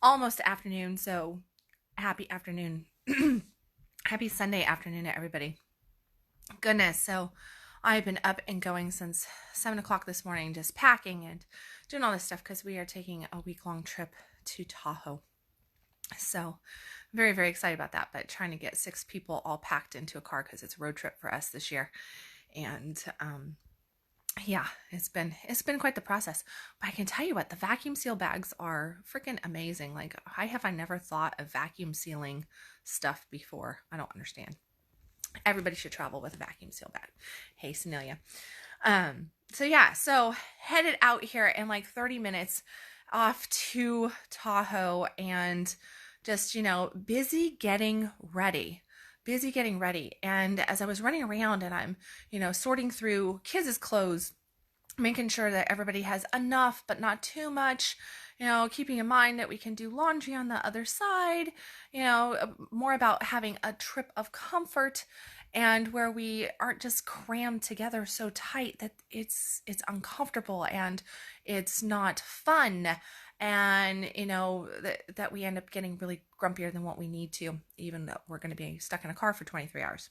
almost afternoon, so happy afternoon. Happy Sunday afternoon to everybody. Goodness, so I've been up and going since 7 o'clock this morning, just packing and doing all this stuff because we are taking a week-long trip to Tahoe. So very, very excited about that, but trying to get 6 people all packed into a car because it's a road trip for us this year. And yeah, it's been quite the process. But I can tell you what, the vacuum seal bags are freaking amazing. Like, I never thought of vacuum sealing stuff before. I don't understand. Everybody should travel with a vacuum seal bag. Hey, Sanilia. So yeah, so headed out here in like 30 minutes off to Tahoe and just, busy getting ready. Busy getting ready. And as I was running around and I'm, sorting through kids' clothes, making sure that everybody has enough, but not too much, keeping in mind that we can do laundry on the other side, more about having a trip of comfort and where we aren't just crammed together so tight that it's uncomfortable and it's not fun. And that we end up getting really grumpier than what we need to, even though we're going to be stuck in a car for 23 hours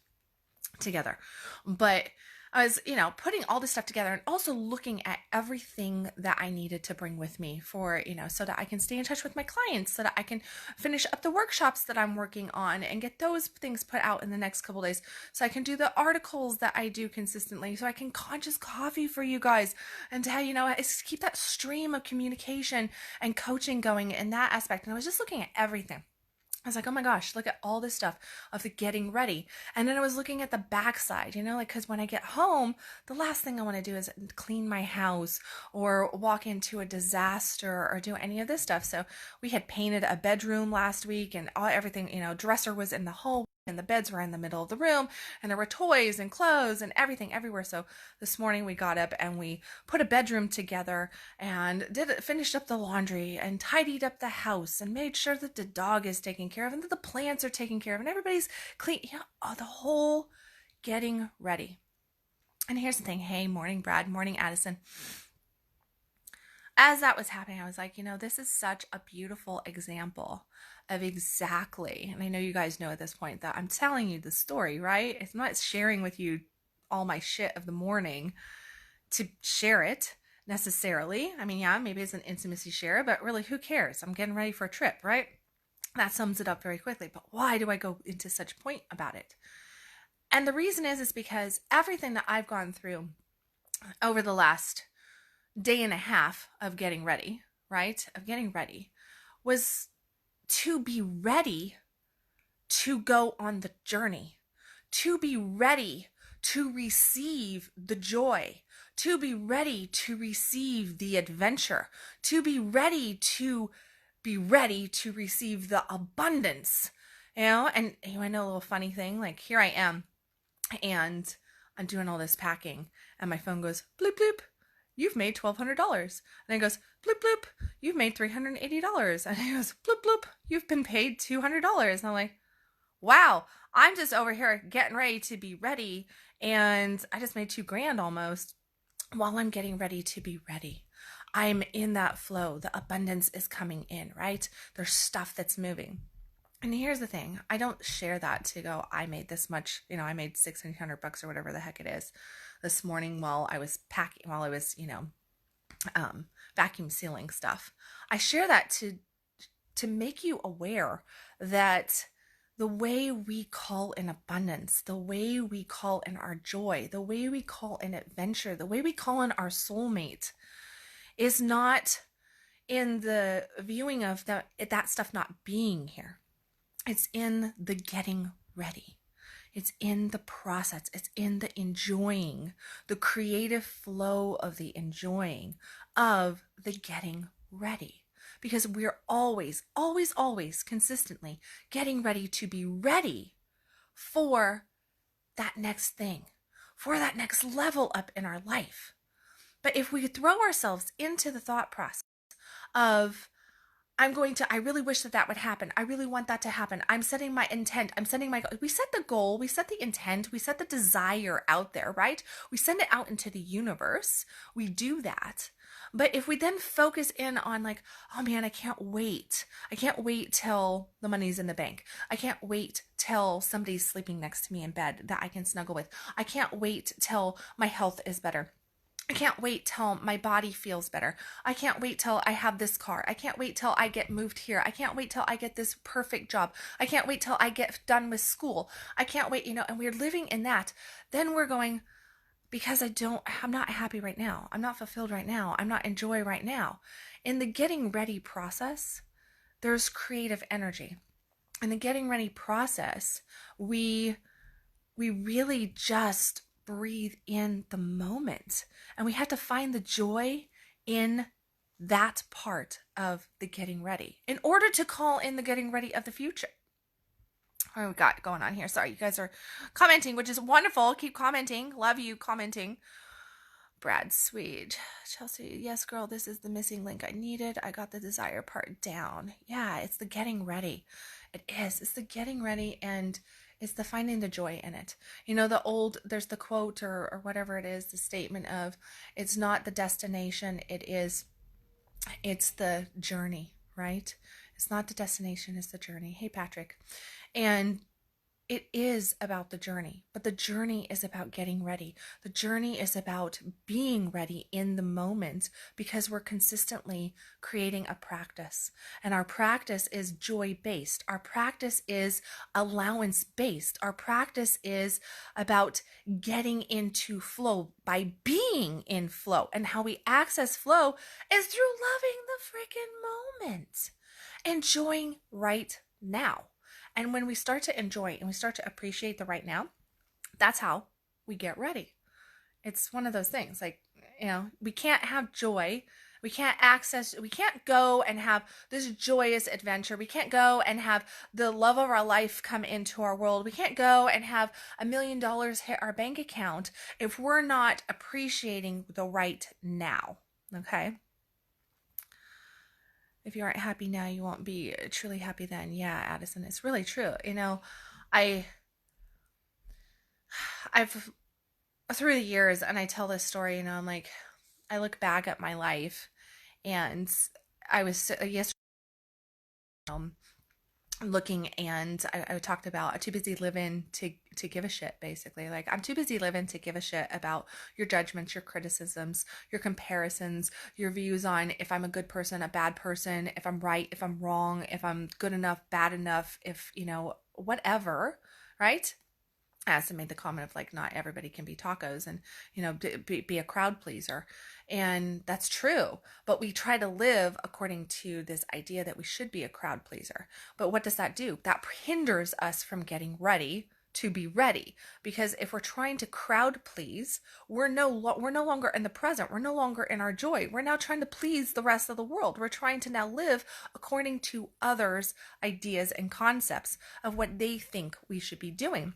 together. But I was, putting all this stuff together and also looking at everything that I needed to bring with me for, so that I can stay in touch with my clients, so that I can finish up the workshops that I'm working on and get those things put out in the next couple days, so I can do the articles that I do consistently, so I can conscious coffee for you guys and to, keep that stream of communication and coaching going in that aspect. And I was just looking at everything. I was like, oh my gosh, look at all this stuff of the getting ready. And then I was looking at the backside, because when I get home, the last thing I want to do is clean my house or walk into a disaster or do any of this stuff. So we had painted a bedroom last week and everything, dresser was in the hallway and the beds were in the middle of the room and there were toys and clothes and everything everywhere. So this morning we got up and we put a bedroom together and finished up the laundry and tidied up the house and made sure that the dog is taken care of and that the plants are taken care of and everybody's clean. The whole getting ready. And here's the thing. Hey, morning, Brad. Morning, Addison. As that was happening, I was like, this is such a beautiful example of exactly, and I know you guys know at this point that I'm telling you the story, right? I'm not sharing with you all my shit of the morning to share it necessarily. I mean, yeah, maybe it's an intimacy share, but really, who cares? I'm getting ready for a trip, right? That sums it up very quickly. But why do I go into such point about it? And the reason is because everything that I've gone through over the last day and a half of getting ready, right? Of getting ready was to be ready to go on the journey, to be ready to receive the joy, to be ready to receive the adventure, to be ready to receive the abundance, and I know a little funny thing, like here I am and I'm doing all this packing and my phone goes bloop bloop, you've made $1,200. And it goes bloop bloop, you've made $380. And it goes bloop bloop, you've been paid $200. And I'm like, wow, I'm just over here getting ready to be ready. And I just made $2,000 almost while I'm getting ready to be ready. I'm in that flow. The abundance is coming in, right? There's stuff that's moving. And here's the thing. I don't share that to go, I made this much, I made $1,600 or whatever the heck it is this morning while I was packing, while I was, vacuum sealing stuff. I share that to make you aware that the way we call in abundance, the way we call in our joy, the way we call in adventure, the way we call in our soulmate is not in the viewing of that stuff not being here. It's in the getting ready. It's in the process. It's in the enjoying, the creative flow of the enjoying of the getting ready. Because we're always, always, always consistently getting ready to be ready for that next thing, for that next level up in our life. But if we throw ourselves into the thought process of, I really wish that would happen. I really want that to happen. I'm setting my intent. We set the goal, we set the intent, we set the desire out there, right? We send it out into the universe. We do that. But if we then focus in on like, oh man, I can't wait. I can't wait till the money's in the bank. I can't wait till somebody's sleeping next to me in bed that I can snuggle with. I can't wait till my health is better. I can't wait till my body feels better. I can't wait till I have this car. I can't wait till I get moved here. I can't wait till I get this perfect job. I can't wait till I get done with school. I can't wait, and we're living in that. Then we're going, because I'm not happy right now. I'm not fulfilled right now. I'm not enjoy right now. In the getting ready process, there's creative energy. In the getting ready process, we really just breathe in the moment, and we have to find the joy in that part of the getting ready in order to call in the getting ready of the future. What do we got going on here? Sorry, you guys are commenting, which is wonderful. Keep commenting. Love you commenting. Brad Swede. Chelsea, yes, girl, this is the missing link I needed. I got the desire part down. Yeah, it's the getting ready. It is. It's the getting ready, and it's the finding the joy in it. There's the quote or whatever it is, the statement of, it's not the destination, it's the journey, right? It's not the destination, it's the journey. Hey, Patrick. And it is about the journey, but the journey is about getting ready. The journey is about being ready in the moment, because we're consistently creating a practice, and our practice is joy-based. Our practice is allowance-based. Our practice is about getting into flow by being in flow, and how we access flow is through loving the freaking moment, enjoying right now. And when we start to enjoy and we start to appreciate the right now, that's how we get ready. It's one of those things, like, we can't have joy. We can't go and have this joyous adventure. We can't go and have the love of our life come into our world. We can't go and have $1 million hit our bank account if we're not appreciating the right now. Okay? If you aren't happy now, you won't be truly happy then. Yeah, Addison, it's really true. I've through the years, and I tell this story, I'm like, I look back at my life, and I was yesterday looking, and I talked about, I'm too busy living to give a shit, basically. Like, I'm too busy living to give a shit about your judgments, your criticisms, your comparisons, your views on if I'm a good person, a bad person, if I'm right, if I'm wrong, if I'm good enough, bad enough, if, whatever, right? I also made the comment of, like, not everybody can be tacos, and, be a crowd pleaser. And that's true. But we try to live according to this idea that we should be a crowd pleaser. But what does that do? That hinders us from getting ready to be ready. Because if we're trying to crowd please, we're no longer in the present. We're no longer in our joy. We're now trying to please the rest of the world. We're trying to now live according to others' ideas and concepts of what they think we should be doing,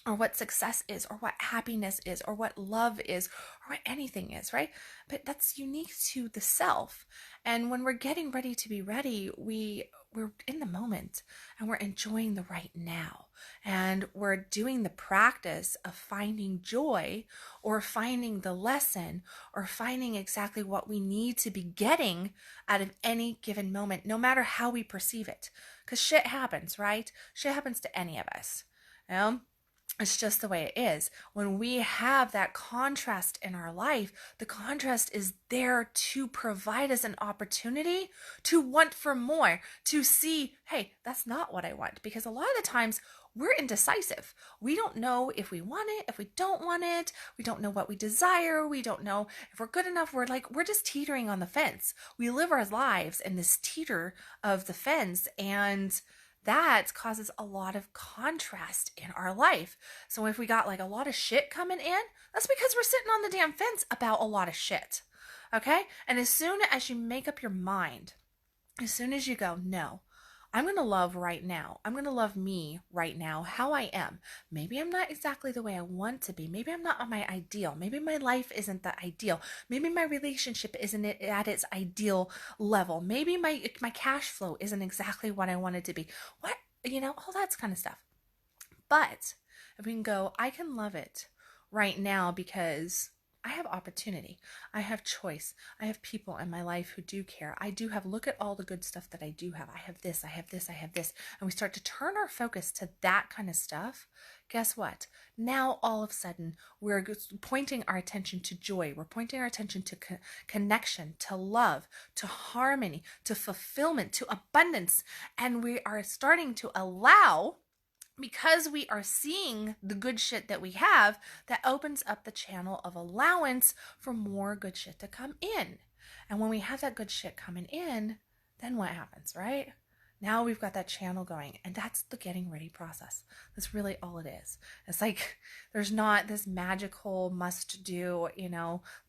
or what success is, or what happiness is, or what love is, or what anything is, right? But that's unique to the self. And when we're getting ready to be ready, we're in the moment, and we're enjoying the right now. And we're doing the practice of finding joy, or finding the lesson, or finding exactly what we need to be getting out of any given moment, no matter how we perceive it. Because shit happens, right? Shit happens to any of us. It's just the way it is. When we have that contrast in our life, the contrast is there to provide us an opportunity to want for more, to see, hey, that's not what I want. Because a lot of the times we're indecisive. We don't know if we want it, if we don't want it. We don't know what we desire. We don't know if we're good enough. We're just teetering on the fence. We live our lives in this teeter of the fence, and that causes a lot of contrast in our life. So if we got like a lot of shit coming in, that's because we're sitting on the damn fence about a lot of shit. Okay? And as soon as you make up your mind, as soon as you go, no, I'm going to love right now. I'm going to love me right now, how I am. Maybe I'm not exactly the way I want to be. Maybe I'm not on my ideal. Maybe my life isn't the ideal. Maybe my relationship isn't at its ideal level. Maybe my cash flow isn't exactly what I want it to be. All that kind of stuff. But if we can go, I can love it right now because I have opportunity. I have choice. I have people in my life who do care. I do have, look at all the good stuff that I do have. I have this, I have this, I have this. And we start to turn our focus to that kind of stuff. Guess what? Now, all of a sudden, we're pointing our attention to joy. We're pointing our attention to connection, to love, to harmony, to fulfillment, to abundance. And we are starting to allow, because we are seeing the good shit that we have, that opens up the channel of allowance for more good shit to come in. And when we have that good shit coming in, then what happens, right? Now we've got that channel going, and that's the getting ready process. That's really all it is. It's like there's not this magical must do,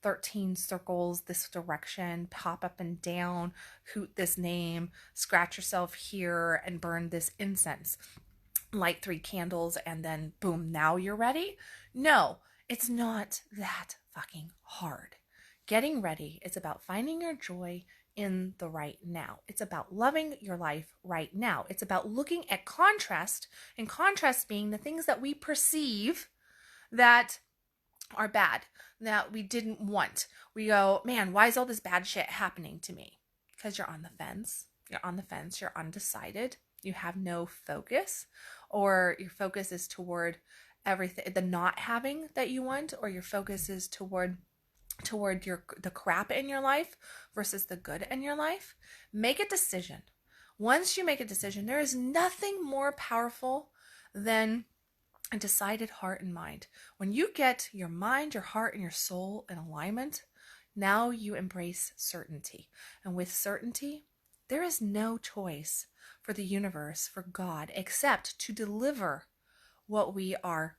13 circles this direction, pop up and down, hoot this name, scratch yourself here, and burn this incense. Light 3 candles and then boom, now you're ready. No, it's not that fucking hard. Getting ready is about finding your joy in the right now. It's about loving your life right now. It's about looking at contrast, and contrast being the things that we perceive that are bad, that we didn't want. We go, man, why is all this bad shit happening to me? Because you're on the fence. You're on the fence. You're undecided. You have no focus, or your focus is toward everything, the not having that you want, or your focus is toward the crap in your life versus the good in your life. Make a decision. Once you make a decision, there is nothing more powerful than a decided heart and mind. When you get your mind, your heart, and your soul in alignment, now you embrace certainty. And with certainty, there is no choice for the universe, for God, except to deliver what we are.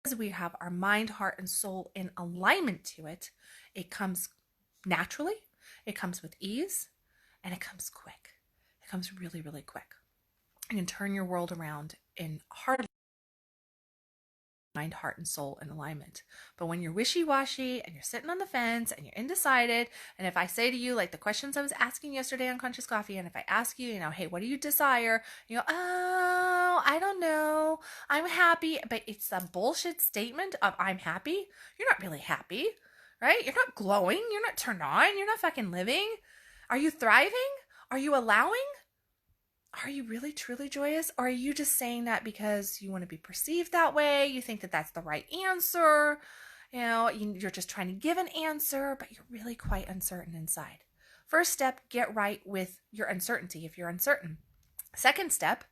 As we have our mind, heart, and soul in alignment to it, it comes naturally, it comes with ease, and it comes quick. It comes really, really quick. You can turn your world around in hardly mind, heart, and soul in alignment. But when you're wishy-washy and you're sitting on the fence and you're undecided, and if I say to you, like the questions I was asking yesterday on Conscious Coffee, and if I ask you, hey, what do you desire? You go, oh, I don't know. I'm happy. But it's a bullshit statement of I'm happy. You're not really happy, right? You're not glowing. You're not turned on. You're not fucking living. Are you thriving? Are you allowing? Are you really truly joyous? Or are you just saying that because you want to be perceived that way? You think that that's the right answer? You're just trying to give an answer, but you're really quite uncertain inside. First step, get right with your uncertainty if you're uncertain. Second step,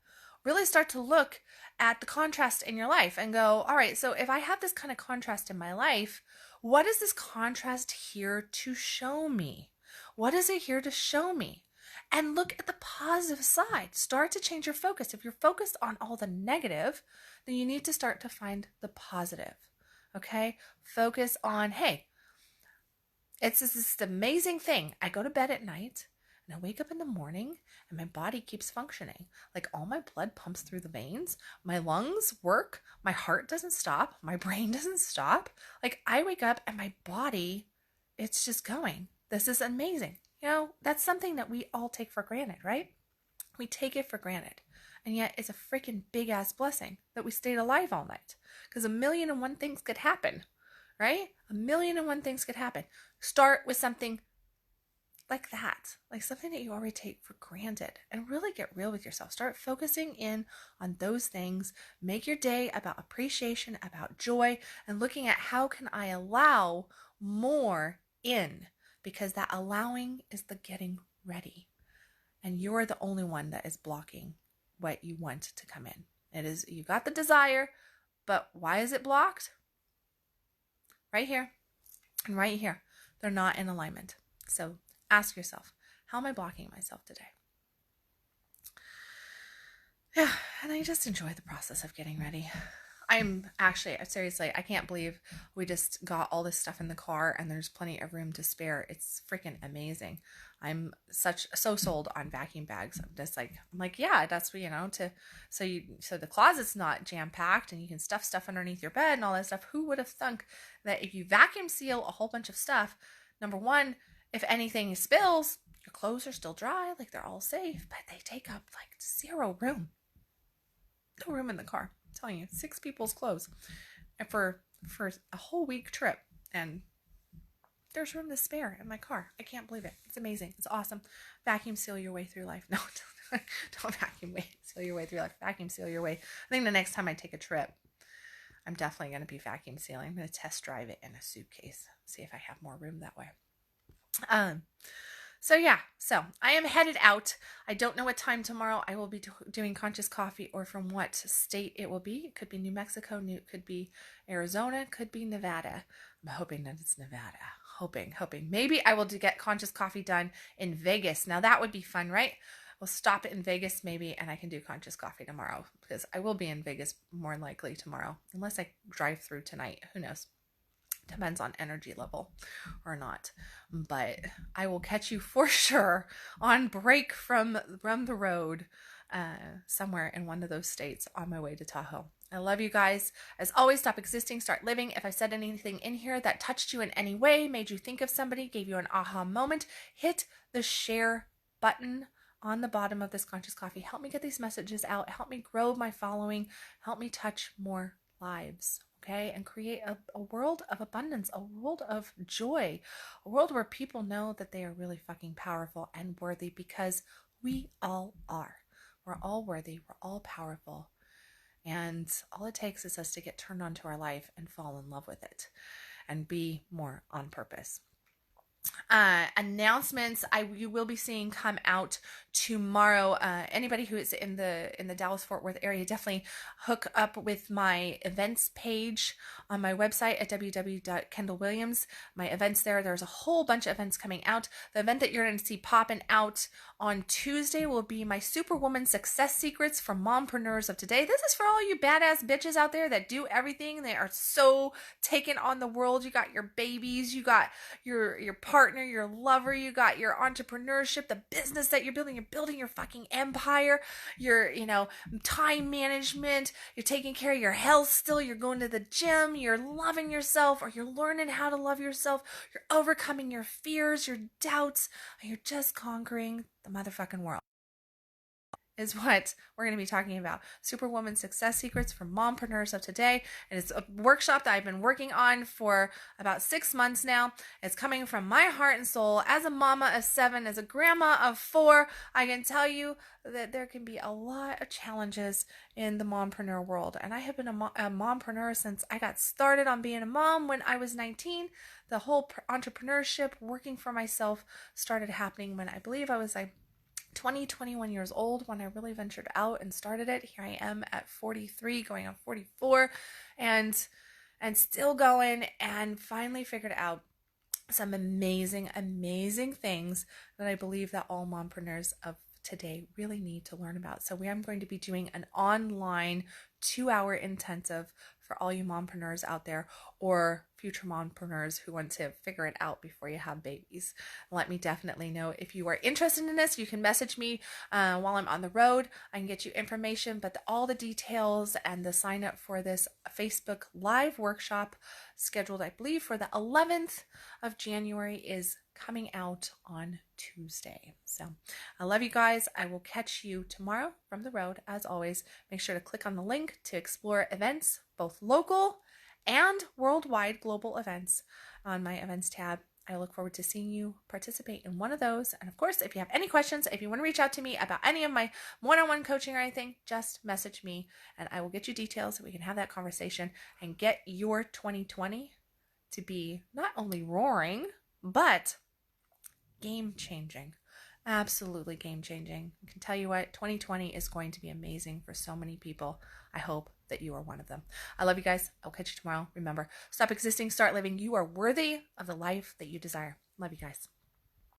really start to look at the contrast in your life and go, all right, so if I have this kind of contrast in my life, what is this contrast here to show me? What is it here to show me? And look at the positive side. Start to change your focus. If you're focused on all the negative, then you need to start to find the positive. Okay? Focus on, hey, it's this amazing thing. I go to bed at night and I wake up in the morning and my body keeps functioning. Like all my blood pumps through the veins, my lungs work, my heart doesn't stop, my brain doesn't stop. Like I wake up and my body, it's just going. This is amazing. That's something that we all take for granted, right? We take it for granted. And yet it's a freaking big ass blessing that we stayed alive all night. Because 1,000,001 things could happen, right? 1,000,001 things could happen. Start with something like that, like something that you already take for granted, and really get real with yourself. Start focusing in on those things. Make your day about appreciation, about joy, and looking at how can I allow more in. Because that allowing is the getting ready. And you're the only one that is blocking what you want to come in. It is, you got the desire, but why is it blocked? Right here and right here. They're not in alignment. So ask yourself, how am I blocking myself today? Yeah, and I just enjoy the process of getting ready. I'm actually, seriously, I can't believe we just got all this stuff in the car and there's plenty of room to spare. It's freaking amazing. I'm so sold on vacuum bags. I'm just like, yeah, that's, so the closet's not jam packed and you can stuff underneath your bed and all that stuff. Who would have thunk that if you vacuum seal a whole bunch of stuff, number one, if anything spills, your clothes are still dry, like they're all safe, but they take up like zero room. No room in the car. Telling you, 6 people's clothes. And for for a whole week trip, and there's room to spare in my car. I can't believe it. It's amazing. It's awesome. Vacuum seal your way through life. No, don't vacuum seal your way through life. Vacuum seal your way. I think the next time I take a trip, I'm definitely going to be vacuum sealing. I'm going to test drive it in a suitcase. See if I have more room that way. So I am headed out. I don't know what time tomorrow I will be doing Conscious Coffee, or from what state it will be. It could be New Mexico, it could be Arizona, it could be Nevada. I'm hoping that it's Nevada. Hoping. Maybe I will get Conscious Coffee done in Vegas. Now that would be fun, right? We'll stop it in Vegas maybe, and I can do Conscious Coffee tomorrow, because I will be in Vegas more than likely tomorrow, unless I drive through tonight. Who knows? Depends on energy level or not. But I will catch you for sure on break from the road somewhere in one of those states on my way to Tahoe. I love you guys. As always, stop existing, start living. If I said anything in here that touched you in any way, made you think of somebody, gave you an aha moment, hit the share button on the bottom of this Conscious Coffee. Help me get these messages out. Help me grow my following. Help me touch more lives. Okay, and create a world of abundance, a world of joy, a world where people know that they are really fucking powerful and worthy, because we all are. We're all worthy. We're all powerful. And all it takes is us to get turned on to our life and fall in love with it and be more on purpose. Announcements you will be seeing come out tomorrow. Anybody who is in the Dallas-Fort Worth area, definitely hook up with my events page on my website at www.kendalwilliams. My events there's a whole bunch of events coming out. The event that you're going to see popping out on Tuesday will be my Superwoman Success Secrets for Mompreneurs of Today. This is for all you badass bitches out there that do everything. They are so taking on the world. You got your babies, you got your partner, your lover, you got your entrepreneurship, the business that you're building your fucking empire, your, time management, you're taking care of your health still, you're going to the gym, you're loving yourself, or you're learning how to love yourself, you're overcoming your fears, your doubts, and you're just conquering the motherfucking world, is what we're going to be talking about. Superwoman Success Secrets for Mompreneurs of Today. And it's a workshop that I've been working on for about 6 months now. It's coming from my heart and soul. As a mama of 7, as a grandma of 4, I can tell you that there can be a lot of challenges in the mompreneur world. And I have been a mompreneur since I got started on being a mom when I was 19. The whole entrepreneurship, working for myself, started happening when I believe I was 21 years old when I really ventured out and started it. Here I am at 43, going on 44, and still going, and finally figured out some amazing things that I believe that all mompreneurs of today really need to learn about. So I'm going to be doing an online 2-hour intensive for all you mompreneurs out there, or future mompreneurs who want to figure it out before you have babies. Let me definitely know if you are interested in this. You can message me while I'm on the road. I can get you information, but all the details and the sign up for this Facebook Live workshop, scheduled I believe for the 11th of January, is coming out on Tuesday. So I love you guys. I will catch you tomorrow from the road. As always, make sure to click on the link to explore events, both local and worldwide global events, on my events tab. I look forward to seeing you participate in one of those. And of course, if you have any questions, if you want to reach out to me about any of my one-on-one coaching or anything, just message me and I will get you details so we can have that conversation and get your 2020 to be not only roaring, but game-changing. Absolutely game-changing. I can tell you what, 2020 is going to be amazing for so many people. I hope that you are one of them. I love you guys. I'll catch you tomorrow. Remember, stop existing, start living. You are worthy of the life that you desire. Love you guys.